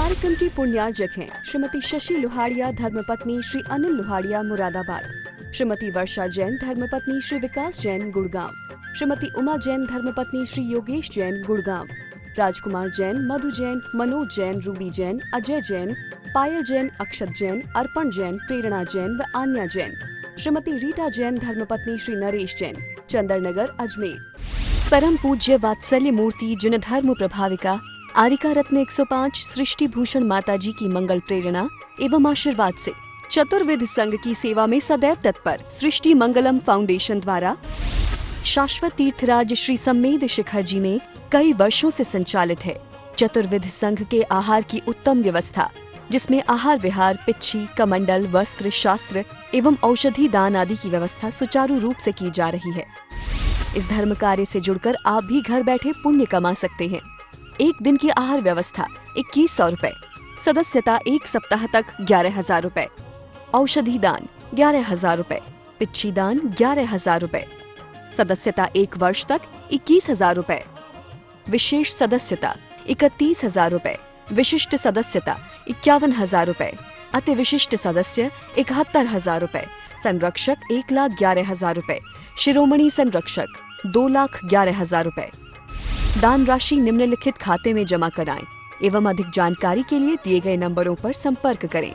कार्यक्रम के पुण्यार्जक हैं श्रीमती शशि लोहाड़िया धर्मपत्नी श्री अनिल लोहाड़िया मुरादाबाद, श्रीमती वर्षा जैन धर्मपत्नी श्री विकास जैन गुड़गांव, श्रीमती उमा जैन धर्मपत्नी श्री योगेश जैन गुड़गांव, राजकुमार जैन, मधु जैन, मनोज जैन, रूबी जैन, अजय जैन, पायल जैन, अक्षत जैन, अर्पण जैन, प्रेरणा जैन व आन्या जैन, श्रीमती रीटा जैन धर्मपत्नी श्री नरेश जैन, चंदरनगर अजमेर। परम पूज्य वात्सल्य मूर्ति जिन धर्म प्रभाविका आरिका रत्न 105 सृष्टि भूषण माता जी की मंगल प्रेरणा एवं आशीर्वाद से चतुर्विध संघ की सेवा में सदैव तत्पर सृष्टि मंगलम फाउंडेशन द्वारा शाश्वत तीर्थराज श्री सम्मेद शिखर जी में कई वर्षों से संचालित है चतुर्विध संघ के आहार की उत्तम व्यवस्था, जिसमें आहार विहार, पिच्छी, कमंडल, वस्त्र, शास्त्र एवं औषधि दान आदि की व्यवस्था सुचारू रूप से की जा रही है। इस धर्म कार्य से जुड़कर आप भी घर बैठे पुण्य कमा सकते हैं। एक दिन की आहार व्यवस्था 2100 रुपए, सदस्यता एक सप्ताह तक 11,000 रुपए, औषधि दान 11,000 रुपए, पिच्छी दान 11,000 रुपए, सदस्यता एक वर्ष तक 21,000 रुपए, विशेष सदस्यता 31,000 रुपए, विशिष्ट सदस्यता 51,000 रुपए, अति विशिष्ट सदस्य 71,000 रुपए, संरक्षक 1,11,000 रुपए, शिरोमणि संरक्षक 2,11,000 रुपए। दान राशि निम्नलिखित खाते में जमा कराएं एवं अधिक जानकारी के लिए दिए गए नंबरों पर संपर्क करें।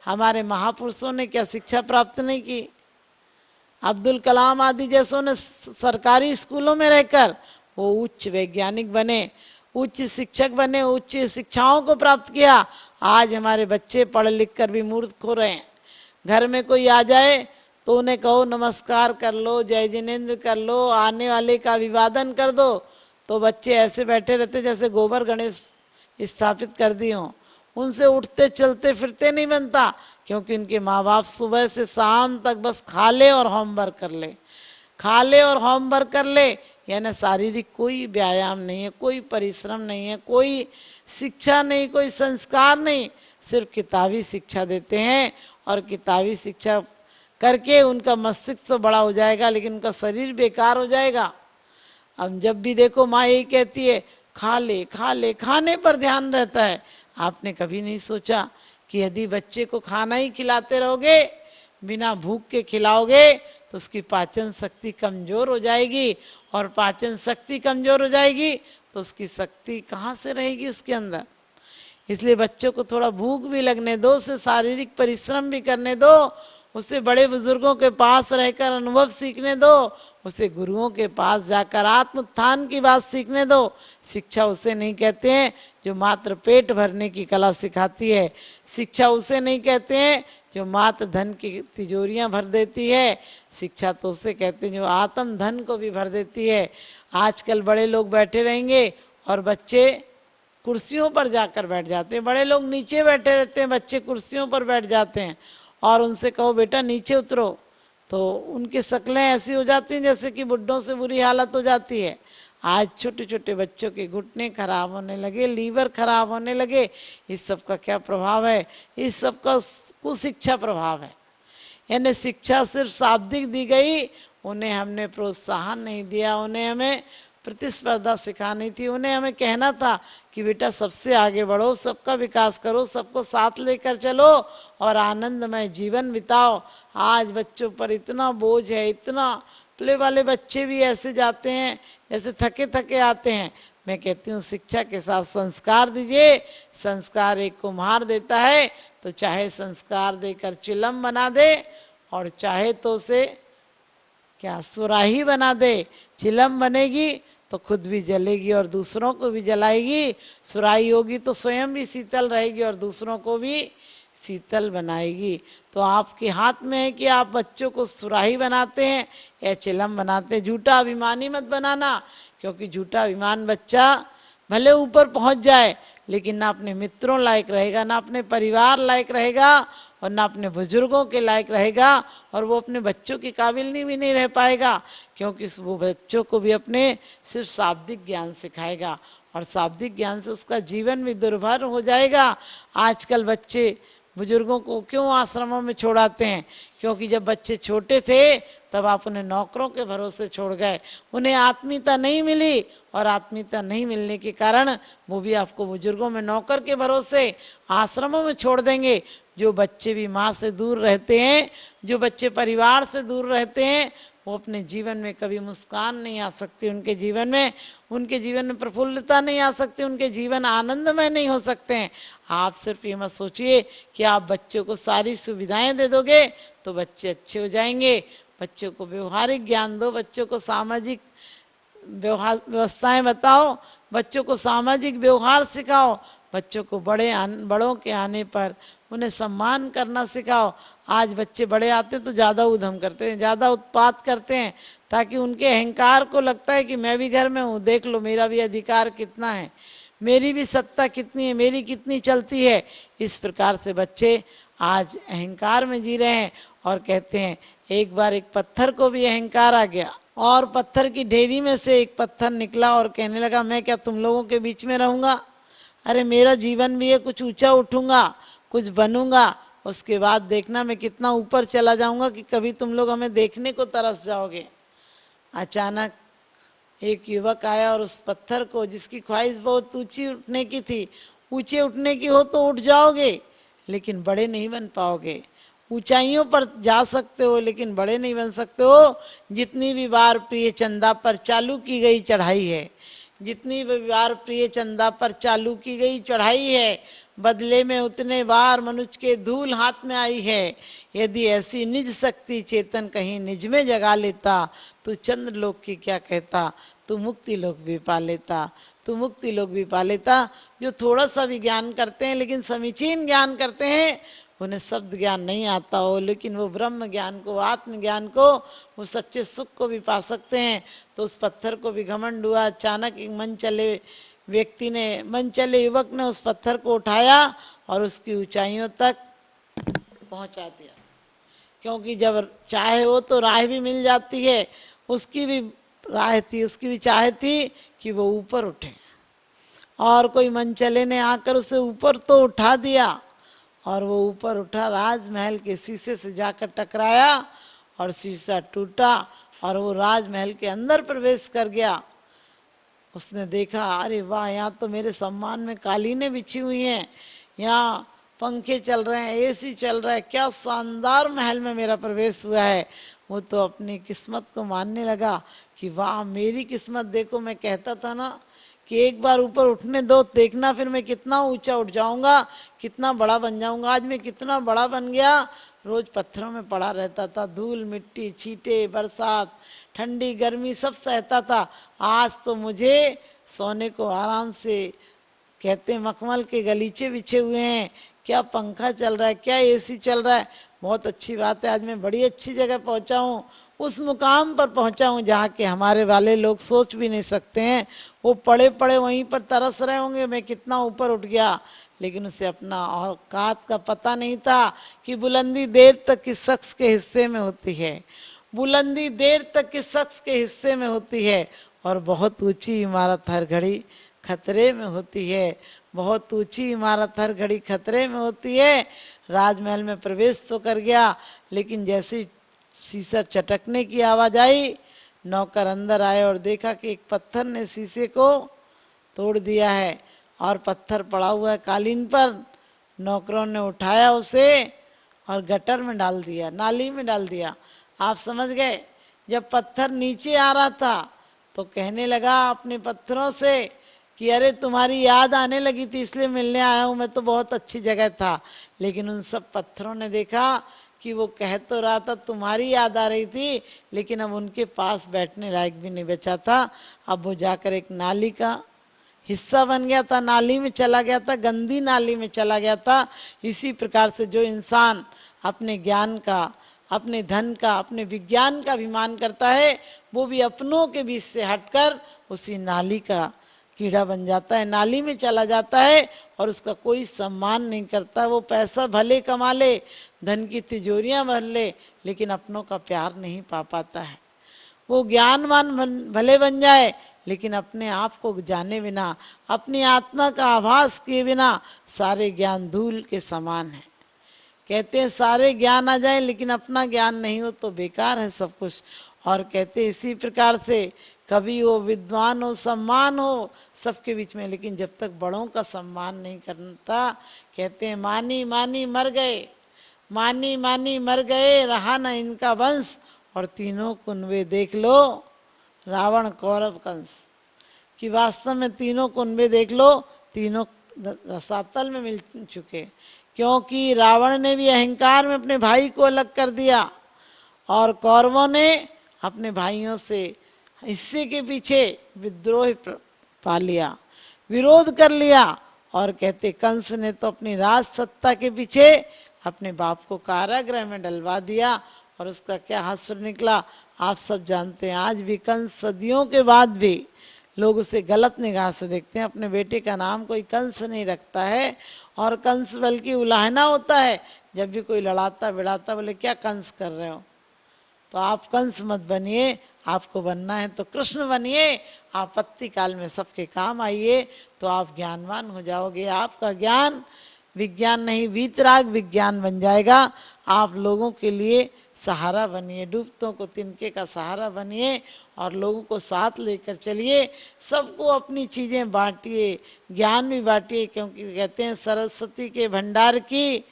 हमारे महापुरुषों ने क्या शिक्षा प्राप्त नहीं की? अब्दुल कलाम आदि जैसों ने सरकारी स्कूलों में रहकर वो उच्च वैज्ञानिक बने, उच्च शिक्षक बने, उच्च शिक्षाओं को प्राप्त किया। आज हमारे बच्चे पढ़ लिख कर भी मूर्ख हो रहे हैं। घर में कोई आ जाए तो उन्हें कहो नमस्कार कर लो, जय जिनेन्द्र कर लो, आने वाले का अभिवादन कर दो, तो बच्चे ऐसे बैठे रहते जैसे गोबर गणेश स्थापित कर दिए हों। उनसे उठते चलते फिरते नहीं बनता, क्योंकि उनके माँ बाप सुबह से शाम तक बस खा ले और होमवर्क कर ले, खा ले और होमवर्क कर ले, यानी शारीरिक कोई व्यायाम नहीं है, कोई परिश्रम नहीं है, कोई शिक्षा नहीं, कोई संस्कार नहीं, सिर्फ किताबी शिक्षा देते हैं। और किताबी शिक्षा करके उनका मस्तिष्क तो बड़ा हो जाएगा, लेकिन उनका शरीर बेकार हो जाएगा। अब जब भी देखो माँ यही कहती है खा ले खा ले, खाने पर ध्यान रहता है। आपने कभी नहीं सोचा कि यदि बच्चे को खाना ही खिलाते रहोगे, बिना भूख के खिलाओगे, तो उसकी पाचन शक्ति कमजोर हो जाएगी, और पाचन शक्ति कमजोर हो जाएगी तो उसकी शक्ति कहाँ से रहेगी उसके अंदर। इसलिए बच्चों को थोड़ा भूख भी लगने दो, उसे शारीरिक परिश्रम भी करने दो, उसे बड़े बुजुर्गों के पास रहकर अनुभव सीखने दो, उसे गुरुओं के पास जाकर आत्म उत्थान की बात सीखने दो। शिक्षा उसे नहीं कहते हैं जो मात्र पेट भरने की कला सिखाती है, शिक्षा उसे नहीं कहते हैं जो मात्र धन की तिजोरियां भर देती है, शिक्षा तो उसे कहते हैं जो आत्म धन को भी भर देती है। आजकल बड़े लोग बैठे रहेंगे और बच्चे कुर्सियों पर जाकर बैठ जाते हैं, बड़े लोग नीचे बैठे रहते हैं, बच्चे कुर्सियों पर बैठ जाते हैं, और उनसे कहो बेटा नीचे उतरो, तो उनकी शक्लें ऐसी हो जाती हैं जैसे कि बुड्ढों से बुरी हालत हो जाती है। आज छोटे छोटे बच्चों के घुटने खराब होने लगे, लीवर खराब होने लगे। इस सब का क्या प्रभाव है? इस सब का कुशिक्षा प्रभाव है। यानी शिक्षा सिर्फ शाब्दिक दी गई, उन्हें हमने प्रोत्साहन नहीं दिया, उन्हें हमें प्रतिस्पर्धा सिखानी थी, उन्हें हमें कहना था कि बेटा सबसे आगे बढ़ो, सबका विकास करो, सबको साथ लेकर चलो और आनंदमय जीवन बिताओ। आज बच्चों पर इतना बोझ है, इतना प्ले वाले बच्चे भी ऐसे जाते हैं जैसे थके थके आते हैं। मैं कहती हूँ शिक्षा के साथ संस्कार दीजिए। संस्कार एक कुम्हार देता है तो चाहे संस्कार देकर चिलम बना दे, और चाहे तो उसे क्या सुराही बना दे। चिलम बनेगी तो खुद भी जलेगी और दूसरों को भी जलाएगी, सुराही होगी तो स्वयं भी शीतल रहेगी और दूसरों को भी शीतल बनाएगी। तो आपके हाथ में है कि आप बच्चों को सुराही बनाते हैं या चिलम बनाते हैं। झूठा अभिमानी मत बनाना, क्योंकि झूठा अभिमान बच्चा भले ऊपर पहुंच जाए, लेकिन ना अपने मित्रों लायक रहेगा, ना अपने परिवार लायक रहेगा, और ना अपने बुजुर्गों के लायक रहेगा, और वो अपने बच्चों के काबिल भी नहीं रह पाएगा, क्योंकि वो बच्चों को भी अपने सिर्फ शाब्दिक ज्ञान सिखाएगा, और शाब्दिक ज्ञान से उसका जीवन भी दुर्भर हो जाएगा। आजकल बच्चे बुजुर्गों को क्यों आश्रमों में छोड़ाते हैं? क्योंकि जब बच्चे छोटे थे तब आप उन्हें नौकरों के भरोसे छोड़ गए, उन्हें आत्मीयता नहीं मिली, और आत्मीयता नहीं मिलने के कारण वो भी आपको बुजुर्गों में नौकर के भरोसे आश्रमों में छोड़ देंगे। जो बच्चे भी माँ से दूर रहते हैं, जो बच्चे परिवार से दूर रहते हैं, वो अपने जीवन में कभी मुस्कान नहीं आ सकती, उनके जीवन में प्रफुल्लता नहीं आ सकती, उनके जीवन आनंदमय नहीं हो सकते हैं। आप सिर्फ ये मत सोचिए कि आप बच्चों को सारी सुविधाएं दे दोगे तो बच्चे अच्छे हो जाएंगे। बच्चों को व्यवहारिक ज्ञान दो, बच्चों को सामाजिक व्यवस्थाएं बताओ, बच्चों को सामाजिक व्यवहार सिखाओ, बच्चों को बड़ों के आने पर उन्हें सम्मान करना सिखाओ। आज बच्चे बड़े आते हैं तो ज़्यादा उधम करते हैं, ज़्यादा उत्पात करते हैं, ताकि उनके अहंकार को लगता है कि मैं भी घर में हूँ, देख लो मेरा भी अधिकार कितना है, मेरी भी सत्ता कितनी है, मेरी कितनी चलती है। इस प्रकार से बच्चे आज अहंकार में जी रहे हैं और कहते हैं, एक बार एक पत्थर को भी अहंकार आ गया और पत्थर की ढेरी में से एक पत्थर निकला और कहने लगा, मैं क्या तुम लोगों के बीच में रहूंगा? अरे मेरा जीवन भी है, कुछ ऊंचा उठूंगा, कुछ बनूंगा, उसके बाद देखना मैं कितना ऊपर चला जाऊंगा कि कभी तुम लोग हमें देखने को तरस जाओगे। अचानक एक युवक आया और उस पत्थर को, जिसकी ख्वाहिश बहुत ऊंची उठने की थी, ऊंचे उठने की हो तो उठ जाओगे लेकिन बड़े नहीं बन पाओगे, ऊंचाइयों पर जा सकते हो लेकिन बड़े नहीं बन सकते हो। जितनी भी बार प्रिय चंदा पर चालू की गई चढ़ाई है, जितनी भी बार प्रिय चंदा पर चालू की गई चढ़ाई है, बदले में उतने बार मनुष्य के धूल हाथ में आई है। यदि ऐसी निज शक्ति चेतन कहीं निज में जगा लेता, तो चंद्र लोक की क्या कहता, तू मुक्ति लोक भी पा लेता, तू मुक्ति लोक भी पा लेता। जो थोड़ा सा भी ज्ञान करते हैं लेकिन समीचीन ज्ञान करते हैं, उन्हें शब्द ज्ञान नहीं आता हो लेकिन वो ब्रह्म ज्ञान को, आत्मज्ञान को, वो सच्चे सुख को भी पा सकते हैं। तो उस पत्थर को भी घमंड हुआ। अचानक एक मन चले युवक ने उस पत्थर को उठाया और उसकी ऊंचाइयों तक पहुंचा दिया। क्योंकि जब चाहे हो तो राह भी मिल जाती है, उसकी भी राह थी, उसकी भी चाह थी कि वो ऊपर उठे, और कोई मनचले ने आकर उसे ऊपर तो उठा दिया, और वो ऊपर उठा, राजमहल के शीशे से जाकर टकराया और शीशा टूटा और वो राजमहल के अंदर प्रवेश कर गया। उसने देखा, अरे वाह, यहाँ तो मेरे सम्मान में कालीनें बिछी हुई हैं, यहाँ पंखे चल रहे हैं, एसी चल रहा है, क्या शानदार महल में मेरा प्रवेश हुआ है। वो तो अपनी किस्मत को मानने लगा कि वाह मेरी किस्मत देखो, मैं कहता था ना कि एक बार ऊपर उठने दो, देखना फिर मैं कितना ऊंचा उठ जाऊंगा, कितना बड़ा बन जाऊंगा। आज मैं कितना बड़ा बन गया। रोज पत्थरों में पड़ा रहता था, धूल मिट्टी छींटे बरसात ठंडी गर्मी सब सहता था। आज तो मुझे सोने को आराम से, कहते हैं मखमल के गलीचे बिछे हुए हैं, क्या पंखा चल रहा है, क्या एसी चल रहा है। बहुत अच्छी बात है, आज मैं बड़ी अच्छी जगह पहुंचा हूँ, उस मुकाम पर पहुंचा हूँ जहाँ के हमारे वाले लोग सोच भी नहीं सकते हैं। वो पड़े पड़े वहीं पर तरस रहे होंगे मैं कितना ऊपर उठ गया, लेकिन उसे अपना औकात का पता नहीं था कि बुलंदी देर तक किस शख्स के हिस्से में होती है, बुलंदी देर तक किस शख्स के हिस्से में होती है, और बहुत ऊंची इमारत हर घड़ी खतरे में होती है, बहुत ऊंची इमारत हर घड़ी खतरे में होती है। राजमहल में प्रवेश तो कर गया, लेकिन जैसे शीशा चटकने की आवाज आई, नौकर अंदर आए और देखा कि एक पत्थर ने शीशे को तोड़ दिया है और पत्थर पड़ा हुआ है कालीन पर। नौकरों ने उठाया उसे और गटर में डाल दिया, नाली में डाल दिया। आप समझ गए, जब पत्थर नीचे आ रहा था तो कहने लगा अपने पत्थरों से कि अरे तुम्हारी याद आने लगी थी इसलिए मिलने आया हूँ, मैं तो बहुत अच्छी जगह था। लेकिन उन सब पत्थरों ने देखा कि वो कह तो रहा था तुम्हारी याद आ रही थी, लेकिन अब उनके पास बैठने लायक भी नहीं बचा था। अब वो जाकर एक नाली का हिस्सा बन गया था, नाली में चला गया था, गंदी नाली में चला गया था। इसी प्रकार से जो इंसान अपने ज्ञान का, अपने धन का, अपने विज्ञान का अभिमान करता है, वो भी अपनों के बीच से हटकर उसी नाली का कीड़ा बन जाता है, नाली में चला जाता है और उसका कोई सम्मान नहीं करता। वो पैसा भले कमा ले, धन की तिजोरियां भर ले, लेकिन अपनों का प्यार नहीं पा पाता है। वो ज्ञानवान भले बन जाए, लेकिन अपने आप को जाने बिना, अपनी आत्मा का आभास किए बिना सारे ज्ञान धूल के समान है। कहते हैं सारे ज्ञान आ जाए लेकिन अपना ज्ञान नहीं हो तो बेकार है सब कुछ। और कहते हैं इसी प्रकार से कवि हो, विद्वान हो, सम्मान हो सबके बीच में, लेकिन जब तक बड़ों का सम्मान नहीं करता, कहते हैं मानी मानी मर गए, मानी मानी मर गए, रहा न इनका वंश। और तीनों कुनबे देख लो, रावण कौरव कंस, कि वास्तव में तीनों कुनबे देख लो, तीनों रसातल में मिल चुके। क्योंकि रावण ने भी अहंकार में अपने भाई को अलग कर दिया और कौरवों ने अपने भाइयों से हिस्से के पीछे विद्रोह पा लिया, विरोध कर लिया। और कहते कंस ने तो अपनी राज सत्ता के पीछे अपने बाप को कारागृह में डलवा दिया और उसका क्या हास्य निकला आप सब जानते हैं। आज भी कंस सदियों के बाद भी लोग उसे गलत निगाह से देखते हैं। अपने बेटे का नाम कोई कंस नहीं रखता है, और कंस बल्कि उलाहना होता है जब भी कोई लड़ाता बिड़ाता, बोले क्या कंस कर रहे हो। तो आप कंस मत बनिए, आपको बनना है तो कृष्ण बनिए, आपत्ति काल में सबके काम आइए, तो आप ज्ञानवान हो जाओगे। आपका ज्ञान विज्ञान नहीं वीतराग विज्ञान बन जाएगा। आप लोगों के लिए सहारा बनिए, डूबतों को तिनके का सहारा बनिए और लोगों को साथ लेकर चलिए। सबको अपनी चीजें बांटिए, ज्ञान भी बांटिए, क्योंकि कहते हैं सरस्वती के भंडार की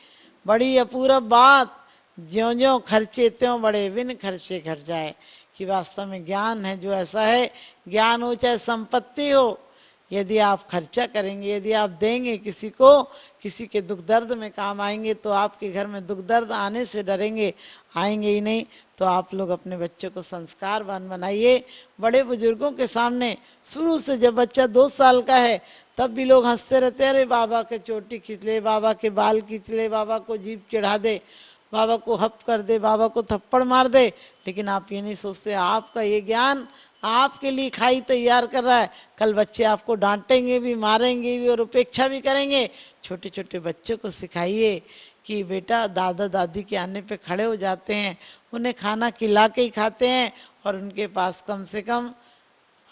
बड़ी अपूर्व बात, ज्यों ज्यों खर्चे त्यों बड़े, बिन खर्चे घट जाए। कि वास्तव में ज्ञान है जो ऐसा है, ज्ञान हो चाहे संपत्ति हो, यदि आप खर्चा करेंगे, यदि आप देंगे किसी को, किसी के दुख दर्द में काम आएंगे, तो आपके घर में दुख दर्द आने से डरेंगे, आएंगे ही नहीं। तो आप लोग अपने बच्चों को संस्कारवान बनाइए। बड़े बुजुर्गों के सामने शुरू से, जब बच्चा 2 साल का है तब भी लोग हंसते रहते हैं, अरे बाबा के चोटी खींच ले, बाबा के बाल खींच ले, बाबा को जीभ चढ़ा दे, बाबा को हप कर दे, बाबा को थप्पड़ मार दे। लेकिन आप ये नहीं सोचते आपका ये ज्ञान आपके लिए खाई तैयार कर रहा है। कल बच्चे आपको डांटेंगे भी, मारेंगे भी और उपेक्षा भी करेंगे। छोटे छोटे बच्चों को सिखाइए कि बेटा दादा दादी के आने पे खड़े हो जाते हैं, उन्हें खाना खिला के ही खाते हैं, और उनके पास कम से कम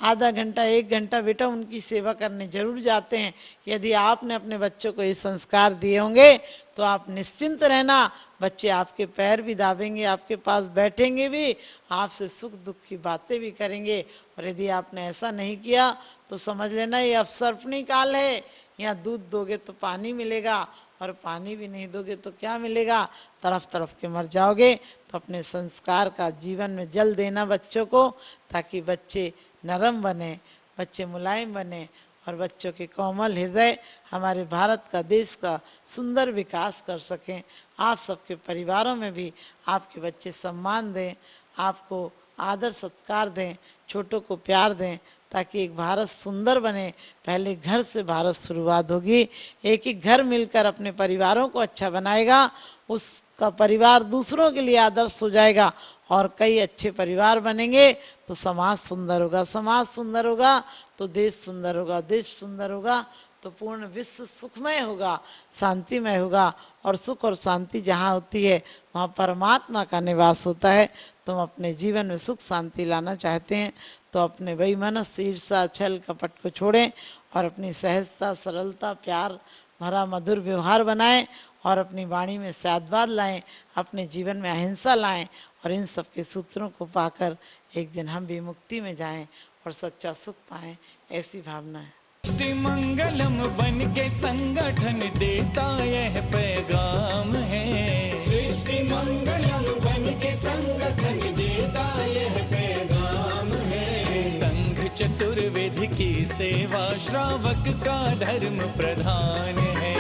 आधा घंटा 1 घंटा बेटा उनकी सेवा करने जरूर जाते हैं। यदि आपने अपने बच्चों को ये संस्कार दिए होंगे तो आप निश्चिंत रहना, बच्चे आपके पैर भी दाबेंगे, आपके पास बैठेंगे भी, आपसे सुख दुख की बातें भी करेंगे। और यदि आपने ऐसा नहीं किया तो समझ लेना ये अवसर्पणी काल है। यहाँ दूध दोगे तो पानी मिलेगा, और पानी भी नहीं दोगे तो क्या मिलेगा, तड़फ तड़फ के मर जाओगे। तो अपने संस्कार का जीवन में जल देना बच्चों को, ताकि बच्चे नरम बने, बच्चे मुलायम बने, और बच्चों के कोमल हृदय हमारे भारत का, देश का सुंदर विकास कर सकें। आप सबके परिवारों में भी आपके बच्चे सम्मान दें, आपको आदर सत्कार दें, छोटों को प्यार दें, ताकि एक भारत सुंदर बने। पहले घर से भारत शुरुआत होगी। एक एक घर मिलकर अपने परिवारों को अच्छा बनाएगा, उसका परिवार दूसरों के लिए आदर्श हो जाएगा, और कई अच्छे परिवार बनेंगे तो समाज सुंदर होगा, समाज सुंदर होगा तो देश सुंदर होगा, देश सुंदर होगा तो पूर्ण विश्व सुखमय होगा, शांतिमय होगा। और सुख और शांति जहाँ होती है वहाँ परमात्मा का निवास होता है। तुम अपने जीवन में सुख शांति लाना चाहते हैं तो अपने बेईमानस ईर्ष्या छल कपट को छोड़ें, और अपनी सहजता, सरलता, प्यार भरा मधुर व्यवहार बनाएं, और अपनी वाणी में सद्भाव लाएं, अपने जीवन में अहिंसा लाएं, और इन सब के सूत्रों को पाकर एक दिन हम भी मुक्ति में जाएं और सच्चा सुख पाएं, ऐसी भावना है। सृष्टि मंगलम बन के संगठन देता यह पैगाम है। सृष्टि मंगलम बन के संगठन देता यह पैगाम है। संघ चतुर्वेद की सेवा श्रावक का धर्म प्रधान है।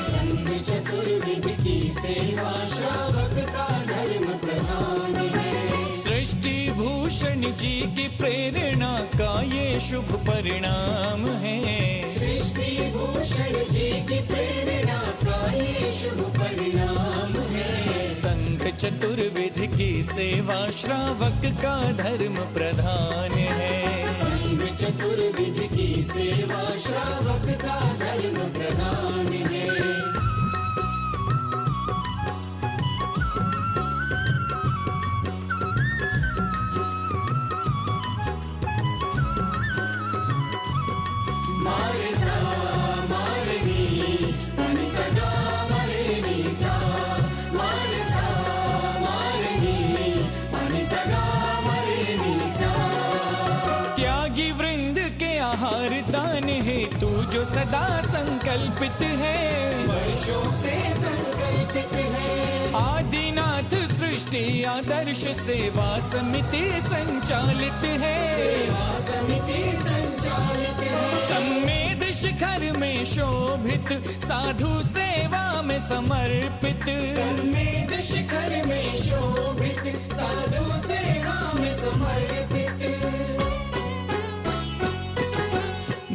संघ चतुर्वेद की सेवा श्रावक का धर्म प्रधान है। सृष्टि भूषण जी की प्रेरणा का ये शुभ परिणाम है। सृष्टि भूषण जी की प्रेरणा का ये शुभ परिणाम है। संघ चतुर्विध की सेवा श्रावक का धर्म प्रधान है। संघ चतुर्विध की सेवा श्रावक का धर्म प्रधान है। मारे सा मारे नी, सदा मारे नी सा। सदा संकल्पित है, वर्षों से संकल्पित है। आदिनाथ सृष्टि आदर्श सेवा समिति संचालित है, सेवा समिति संचालित है। सम्मेद शिखर में शोभित, साधु सेवा में समर्पित, सम्मेद शिखर में शोभित, साधु सेवा में समर्पित।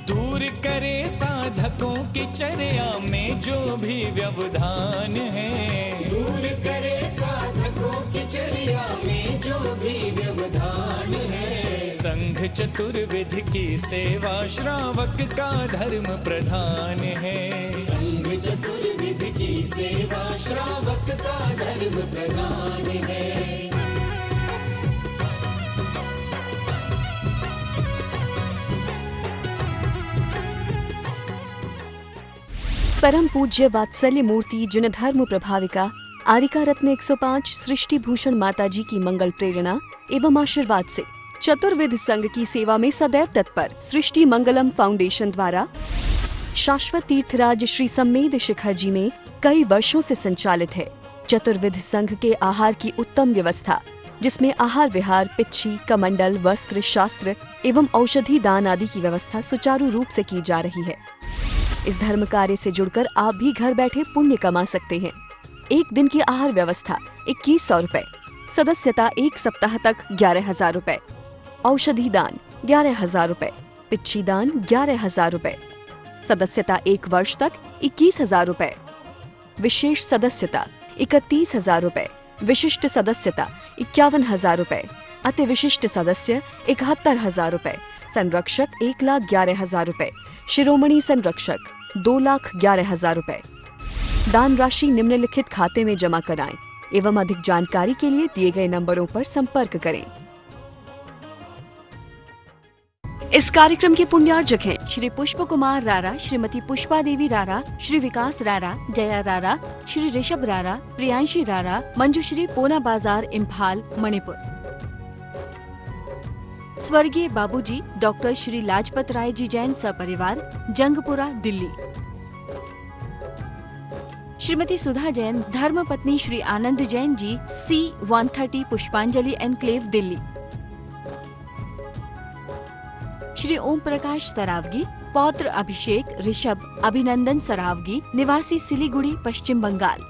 दूर करे साधकों की चर्या में जो भी व्यवधान है, दूर करे साधकों की चर्या में जो भी व्यवधान है। संघ चतुर्विध की सेवा श्रावक का धर्म प्रधान है, संघ चतुर्विध की सेवा श्रावक का धर्म प्रधान है। परम पूज्य वात्सल्य मूर्ति जिन धर्म प्रभाविका आरिका रत्न 105 सृष्टि भूषण माताजी की मंगल प्रेरणा एवं आशीर्वाद से चतुर्विध संघ की सेवा में सदैव तत्पर सृष्टि मंगलम फाउंडेशन द्वारा शाश्वत तीर्थराज श्री सम्मेद शिखर जी में कई वर्षों से संचालित है चतुर्विध संघ के आहार की उत्तम व्यवस्था, जिसमें आहार विहार, पिच्छी, कमंडल, वस्त्र, शास्त्र एवं औषधि दान आदि की व्यवस्था सुचारू रूप से की जा रही है। इस धर्म कार्य से जुड़कर आप भी घर बैठे पुण्य कमा सकते हैं। एक दिन की आहार व्यवस्था 2100 रुपए, सदस्यता एक सप्ताह तक 11,000 रुपए, औषधि दान 11,000 रुपए, पिच्छी दान 11,000 रुपए, सदस्यता एक वर्ष तक 21,000 रुपए, विशेष सदस्यता 31,000 रुपए, विशिष्ट सदस्यता 51,000 रुपए, अति विशिष्ट सदस्य 71,000 रुपए, संरक्षक 1,11,000 रुपए, शिरोमणि संरक्षक 2,11,000 रुपए। दान राशि निम्नलिखित खाते में जमा कराएं एवं अधिक जानकारी के लिए दिए गए नंबरों पर संपर्क करें। इस कार्यक्रम के पुण्यार्जक हैं श्री पुष्प कुमार रारा, श्रीमती पुष्पा देवी रारा, श्री विकास रारा, जया रारा, श्री ऋषभ रारा, प्रियांशी रारा, मंजुश्री, पोना बाजार, इम्फाल, मणिपुर। स्वर्गीय बाबूजी डॉक्टर श्री लाजपत राय जी जैन सपरिवार, जंगपुरा, दिल्ली। श्रीमती सुधा जैन, धर्मपत्नी श्री आनंद जैन जी, C130 पुष्पांजलि एनक्लेव, दिल्ली। श्री ओम प्रकाश सरावगी, पौत्र अभिषेक ऋषभ अभिनंदन सरावगी, निवासी सिलीगुड़ी, पश्चिम बंगाल।